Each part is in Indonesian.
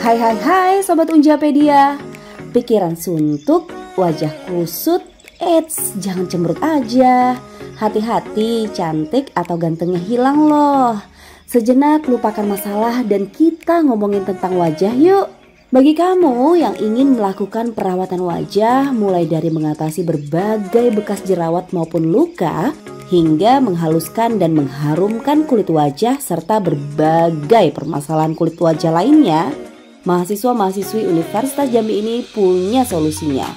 Hai hai hai Sobat Unjapedia. Pikiran suntuk, wajah kusut, eits jangan cemberut aja. Hati-hati cantik atau gantengnya hilang loh. Sejenak lupakan masalah dan kita ngomongin tentang wajah yuk. Bagi kamu yang ingin melakukan perawatan wajah, mulai dari mengatasi berbagai bekas jerawat maupun luka, hingga menghaluskan dan mengharumkan kulit wajah serta berbagai permasalahan kulit wajah lainnya, mahasiswa-mahasiswi Universitas Jambi ini punya solusinya.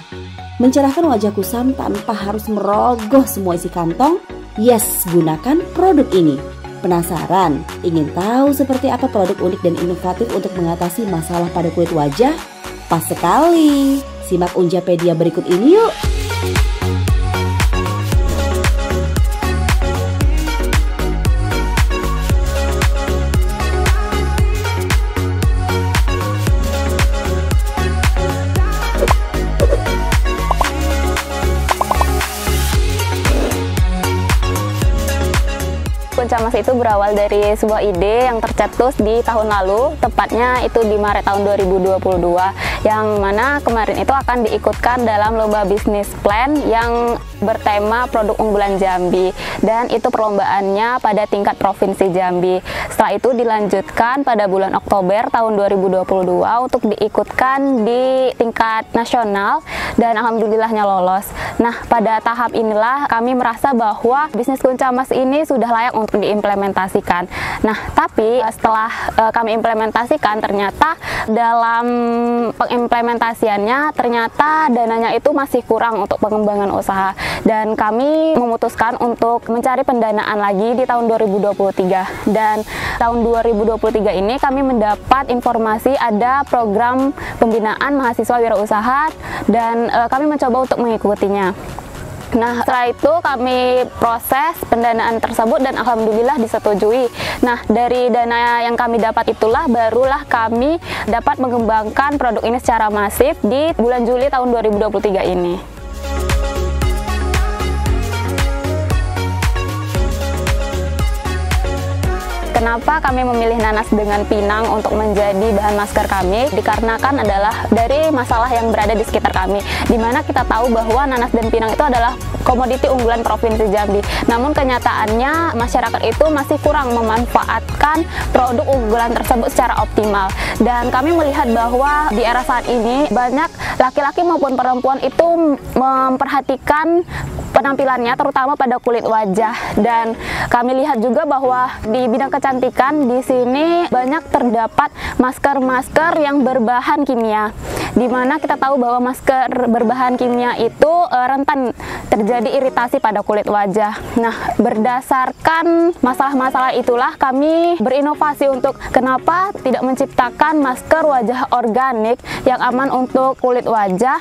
Mencerahkan wajah kusam tanpa harus merogoh semua isi kantong? Yes, gunakan produk ini. Penasaran? Ingin tahu seperti apa produk unik dan inovatif untuk mengatasi masalah pada kulit wajah? Pas sekali. Simak Unjapedia berikut ini yuk. Kuncamas itu berawal dari sebuah ide yang tercetus di tahun lalu, tepatnya itu di Maret tahun 2022, yang mana kemarin itu akan diikutkan dalam lomba bisnis plan yang bertema produk unggulan Jambi, dan itu perlombaannya pada tingkat provinsi Jambi. Setelah itu dilanjutkan pada bulan Oktober tahun 2022 untuk diikutkan di tingkat nasional, dan alhamdulillahnya lolos. Nah, pada tahap inilah kami merasa bahwa bisnis Kuncamas ini sudah layak untuk diimplementasikan. Nah, tapi setelah kami implementasikan, ternyata dalam pengimplementasiannya ternyata dananya itu masih kurang untuk pengembangan usaha, dan kami memutuskan untuk mencari pendanaan lagi di tahun 2023. Dan tahun 2023 ini kami mendapat informasi ada program pembinaan mahasiswa wirausaha, dan kami mencoba untuk mengikutinya. Nah, setelah itu kami proses pendanaan tersebut dan alhamdulillah disetujui. Nah, dari dana yang kami dapat itulah barulah kami dapat mengembangkan produk ini secara masif di bulan Juli tahun 2023 ini. Kenapa kami memilih nanas dengan pinang untuk menjadi bahan masker kami? Dikarenakan adalah dari masalah yang berada di sekitar kami, dimana kita tahu bahwa nanas dan pinang itu adalah komoditi unggulan Provinsi Jambi. Namun kenyataannya masyarakat itu masih kurang memanfaatkan produk unggulan tersebut secara optimal. Dan kami melihat bahwa di era saat ini banyak laki-laki maupun perempuan itu memperhatikan penampilannya terutama pada kulit wajah, dan kami lihat juga bahwa di bidang kecantikan di sini banyak terdapat masker-masker yang berbahan kimia, dimana kita tahu bahwa masker berbahan kimia itu rentan terjadi iritasi pada kulit wajah. Nah, berdasarkan masalah-masalah itulah kami berinovasi untuk kenapa tidak menciptakan masker wajah organik yang aman untuk kulit wajah,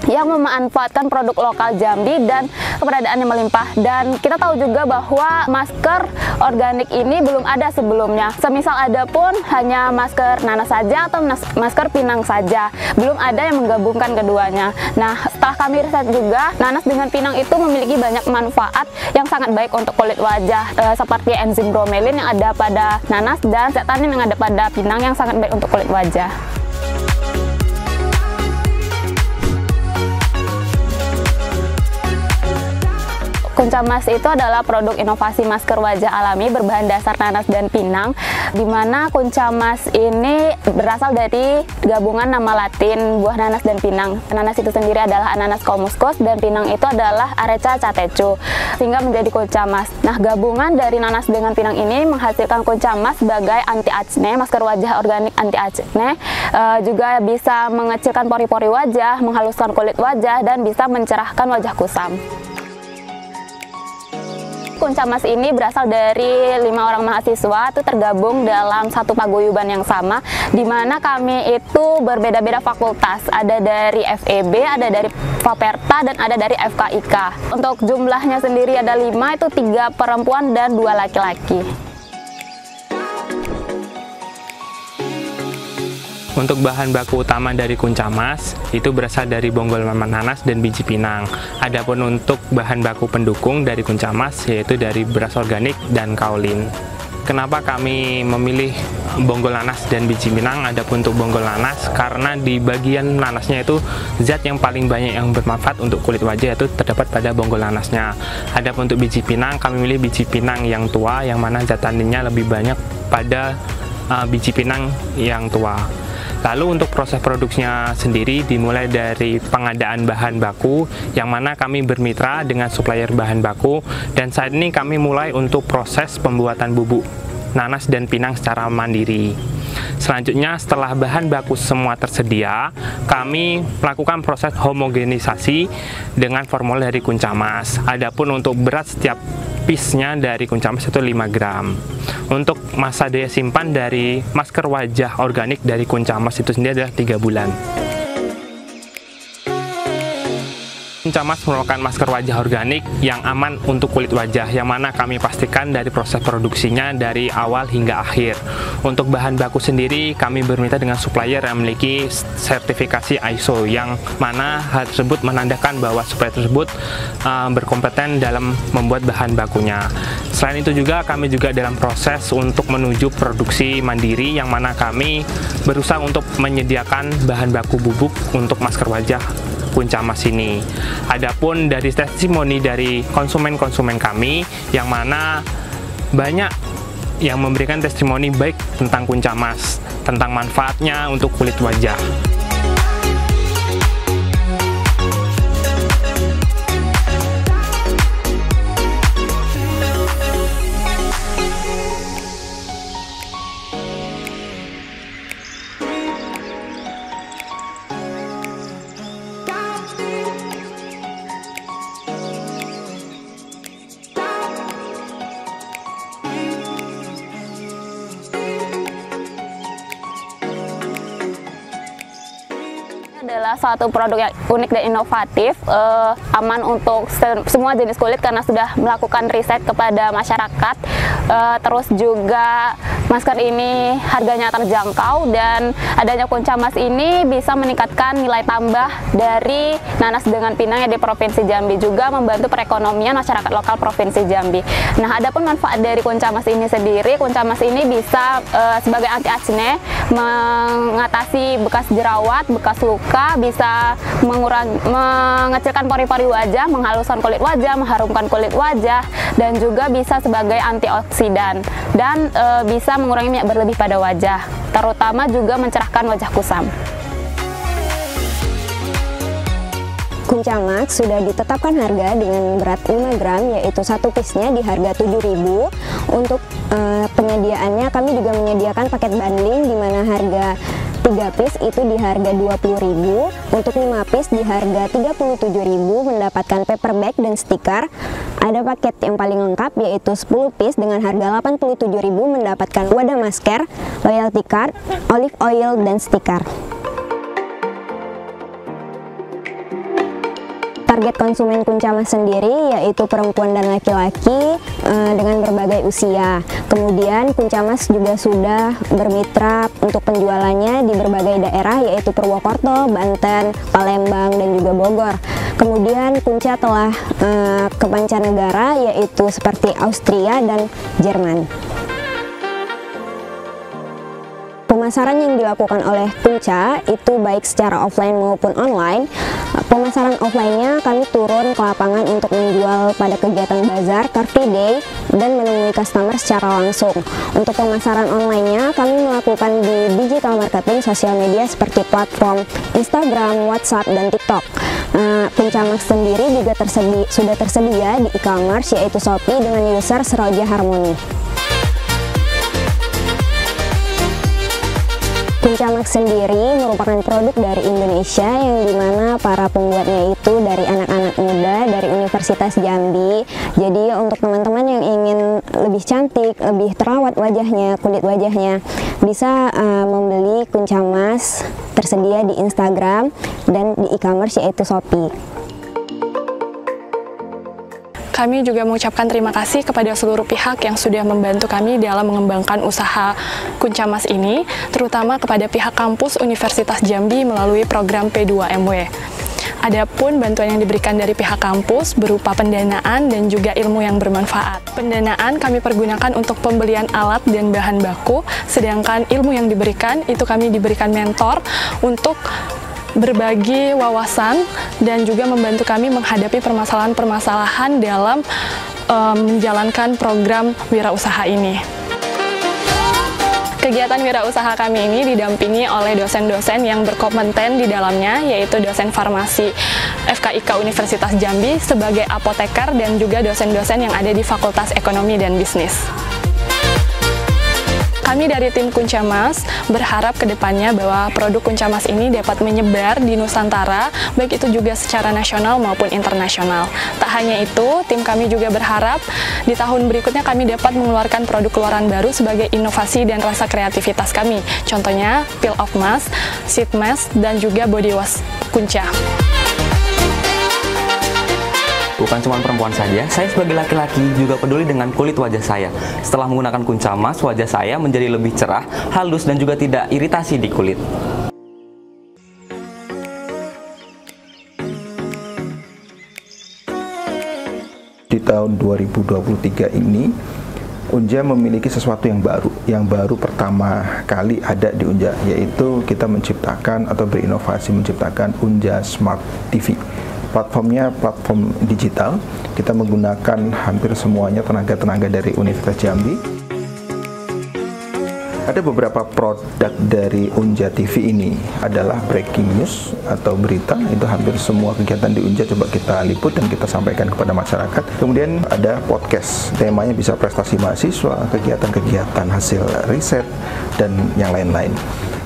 yang memanfaatkan produk lokal Jambi dan keberadaannya melimpah. Dan kita tahu juga bahwa masker organik ini belum ada sebelumnya. Semisal ada pun hanya masker nanas saja atau masker pinang saja, belum ada yang menggabungkan keduanya. Nah, setelah kami riset juga, nanas dengan pinang itu memiliki banyak manfaat yang sangat baik untuk kulit wajah, seperti enzim bromelin yang ada pada nanas dan zeaxanthin yang ada pada pinang yang sangat baik untuk kulit wajah. Kuncamas itu adalah produk inovasi masker wajah alami berbahan dasar nanas dan pinang, di mana Kuncamas ini berasal dari gabungan nama Latin buah nanas dan pinang. Nanas itu sendiri adalah Ananas comuscus dan pinang itu adalah Areca catechu, sehingga menjadi Kuncamas. Nah, gabungan dari nanas dengan pinang ini menghasilkan Kuncamas sebagai anti acne, masker wajah organik anti acne, juga bisa mengecilkan pori-pori wajah, menghaluskan kulit wajah, dan bisa mencerahkan wajah kusam. Kuncamas ini berasal dari 5 orang mahasiswa itu tergabung dalam satu paguyuban yang sama, di mana kami itu berbeda-beda fakultas, ada dari FEB, ada dari Faperta, dan ada dari FKIK. Untuk jumlahnya sendiri ada 5, itu 3 perempuan dan 2 laki-laki. Untuk bahan baku utama dari Kuncamas itu berasal dari bonggol nanas dan biji pinang. Adapun untuk bahan baku pendukung dari Kuncamas yaitu dari beras organik dan kaolin. Kenapa kami memilih bonggol nanas dan biji pinang. Adapun untuk bonggol nanas, karena di bagian nanasnya itu zat yang paling banyak yang bermanfaat untuk kulit wajah itu terdapat pada bonggol nanasnya. Adapun untuk biji pinang, kami milih biji pinang yang tua, yang mana zat taninnya lebih banyak pada biji pinang yang tua. Lalu untuk proses produksinya sendiri dimulai dari pengadaan bahan baku, yang mana kami bermitra dengan supplier bahan baku, dan saat ini kami mulai untuk proses pembuatan bubuk nanas dan pinang secara mandiri. Selanjutnya, setelah bahan baku semua tersedia, kami melakukan proses homogenisasi dengan formula dari Kuncamas. Adapun untuk berat setiap piece-nya dari Kuncamas itu 5 gram. Untuk masa daya simpan dari masker wajah organik dari Kuncamas itu sendiri adalah 3 bulan. Kuncamas merupakan masker wajah organik yang aman untuk kulit wajah, yang mana kami pastikan dari proses produksinya dari awal hingga akhir. Untuk bahan baku sendiri, kami bermitra dengan supplier yang memiliki sertifikasi ISO, yang mana hal tersebut menandakan bahwa supplier tersebut berkompeten dalam membuat bahan bakunya. Selain itu juga, kami juga dalam proses untuk menuju produksi mandiri, yang mana kami berusaha untuk menyediakan bahan baku bubuk untuk masker wajah Kuncamas ini. Adapun dari testimoni dari konsumen-konsumen kami, yang mana banyak yang memberikan testimoni baik tentang Kuncamas, tentang manfaatnya untuk kulit wajah. Adalah suatu produk yang unik dan inovatif, aman untuk semua jenis kulit karena sudah melakukan riset kepada masyarakat. Terus juga masker ini harganya terjangkau, dan adanya Kuncamas ini bisa meningkatkan nilai tambah dari nanas dengan pinang di Provinsi Jambi, juga membantu perekonomian masyarakat lokal Provinsi Jambi. Nah, adapun manfaat dari Kuncamas ini sendiri, Kuncamas ini bisa sebagai anti acne, mengatasi bekas jerawat, bekas luka, bisa mengecilkan pori-pori wajah, menghaluskan kulit wajah, mengharumkan kulit wajah, dan juga bisa sebagai antioksidan, dan bisa mengurangi minyak berlebih pada wajah, terutama juga mencerahkan wajah kusam. Kuncamas sudah ditetapkan harga dengan berat 5 gram, yaitu satu piece-nya di harga 7.000. Untuk penyediaannya kami juga menyediakan paket bundling, di mana harga 3 piece itu di harga 20.000, untuk 5 piece di harga 37.000 mendapatkan paper bag dan stiker. Ada paket yang paling lengkap, yaitu 10 piece dengan harga 87.000 mendapatkan wadah masker, loyalty card, olive oil, dan stiker. Target konsumen Kuncamas sendiri yaitu perempuan dan laki-laki dengan berbagai usia. Kemudian Kuncamas juga sudah bermitra untuk penjualannya di berbagai daerah, yaitu Purwokerto, Banten, Palembang, dan juga Bogor. Kemudian Kunca telah ke mancanegara, yaitu seperti Austria dan Jerman. Pemasaran yang dilakukan oleh Kunca itu baik secara offline maupun online. Pemasaran offline-nya kami turun ke lapangan untuk menjual pada kegiatan bazar, Car Free Day, dan menemui customer secara langsung. Untuk pemasaran online-nya kami melakukan di digital marketing sosial media seperti platform Instagram, WhatsApp, dan TikTok. Kuncamas sendiri juga sudah tersedia di e-commerce, yaitu Shopee dengan user Seroja Harmoni. Kuncamas sendiri merupakan produk dari Indonesia, yang dimana para pembuatnya itu dari anak-anak muda dari Universitas Jambi. Jadi untuk teman-teman yang ingin lebih cantik, lebih terawat wajahnya, kulit wajahnya, bisa membeli Kuncamas, tersedia di Instagram dan di e-commerce yaitu Shopee. Kami juga mengucapkan terima kasih kepada seluruh pihak yang sudah membantu kami dalam mengembangkan usaha Kuncamas ini, terutama kepada pihak kampus Universitas Jambi melalui program P2MW. Adapun bantuan yang diberikan dari pihak kampus berupa pendanaan dan juga ilmu yang bermanfaat. Pendanaan kami pergunakan untuk pembelian alat dan bahan baku, sedangkan ilmu yang diberikan itu kami diberikan mentor untuk berbagi wawasan dan juga membantu kami menghadapi permasalahan-permasalahan dalam menjalankan program wirausaha ini. Kegiatan wirausaha kami ini didampingi oleh dosen-dosen yang berkompeten di dalamnya, yaitu dosen farmasi FKIK Universitas Jambi sebagai apoteker dan juga dosen-dosen yang ada di Fakultas Ekonomi dan Bisnis. Kami dari tim Kuncamas berharap ke depannya bahwa produk Kuncamas ini dapat menyebar di Nusantara, baik itu juga secara nasional maupun internasional. Tak hanya itu, tim kami juga berharap di tahun berikutnya kami dapat mengeluarkan produk keluaran baru sebagai inovasi dan rasa kreativitas kami. Contohnya, peel off mask, sheet mask, dan juga body wash Kunca. Bukan cuma perempuan saja, saya sebagai laki-laki juga peduli dengan kulit wajah saya. Setelah menggunakan Kuncamas, wajah saya menjadi lebih cerah, halus, dan juga tidak iritasi di kulit. Di tahun 2023 ini, Unja memiliki sesuatu yang baru pertama kali ada di Unja, yaitu kita menciptakan atau berinovasi menciptakan Unja Smart TV. Platformnya platform digital, kita menggunakan hampir semuanya tenaga-tenaga dari Universitas Jambi. Ada beberapa produk dari Unja TV ini adalah breaking news atau berita, itu hampir semua kegiatan di Unja coba kita liput dan kita sampaikan kepada masyarakat. Kemudian ada podcast, temanya bisa prestasi mahasiswa, kegiatan-kegiatan hasil riset, dan yang lain-lain.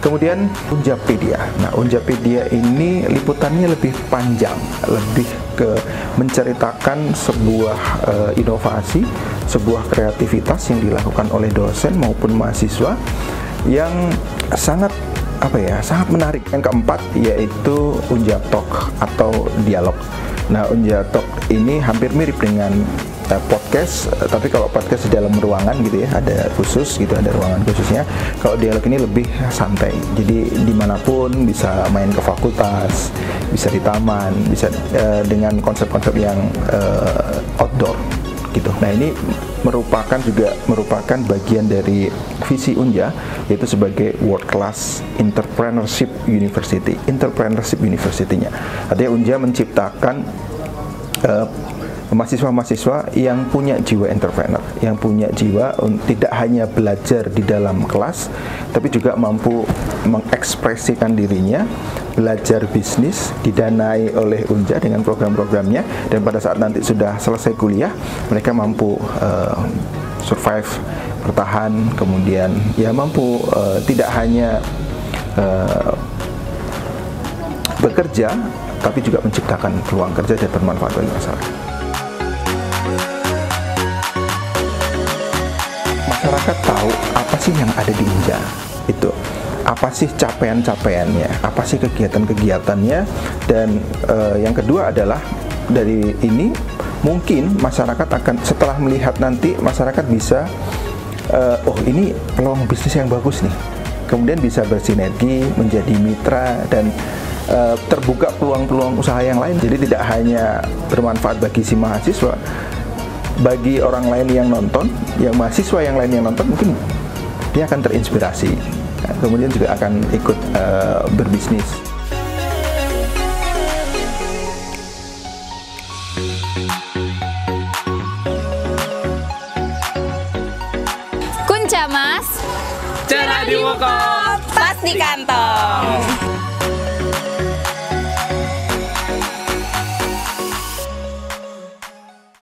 Kemudian Unjapedia. Nah, Unjapedia ini liputannya lebih panjang, lebih ke menceritakan sebuah inovasi, sebuah kreativitas yang dilakukan oleh dosen maupun mahasiswa yang sangat sangat menarik. Yang keempat yaitu Unja Talk atau dialog. Nah, Unja Talk ini hampir mirip dengan podcast, tapi kalau podcast di dalam ruangan gitu ya, ada khusus gitu, ada ruangan khususnya. Kalau dialog ini lebih santai, jadi dimanapun bisa main ke fakultas, bisa di taman, bisa dengan konsep-konsep yang outdoor gitu. Nah, ini merupakan bagian dari visi Unja, yaitu sebagai World Class Entrepreneurship University-nya. Artinya Unja menciptakan mahasiswa-mahasiswa yang punya jiwa entrepreneur, yang punya jiwa tidak hanya belajar di dalam kelas, tapi juga mampu mengekspresikan dirinya, belajar bisnis, didanai oleh Unja dengan program-programnya, dan pada saat nanti sudah selesai kuliah, mereka mampu survive, bertahan, kemudian ya mampu tidak hanya bekerja, tapi juga menciptakan peluang kerja dan bermanfaat bagi masyarakat. Masyarakat tahu apa sih yang ada di Unja, itu apa sih capaian-capaiannya, apa sih kegiatan-kegiatannya, dan yang kedua adalah dari ini mungkin masyarakat akan, setelah melihat nanti, masyarakat bisa oh ini peluang bisnis yang bagus nih, kemudian bisa bersinergi menjadi mitra dan terbuka peluang-peluang usaha yang lain. Jadi tidak hanya bermanfaat bagi si mahasiswa, bagi orang lain yang nonton, yang mahasiswa yang lain yang nonton, mungkin dia akan terinspirasi, kemudian juga akan ikut berbisnis. Kuncamas, cerah di muka, pas di kantong.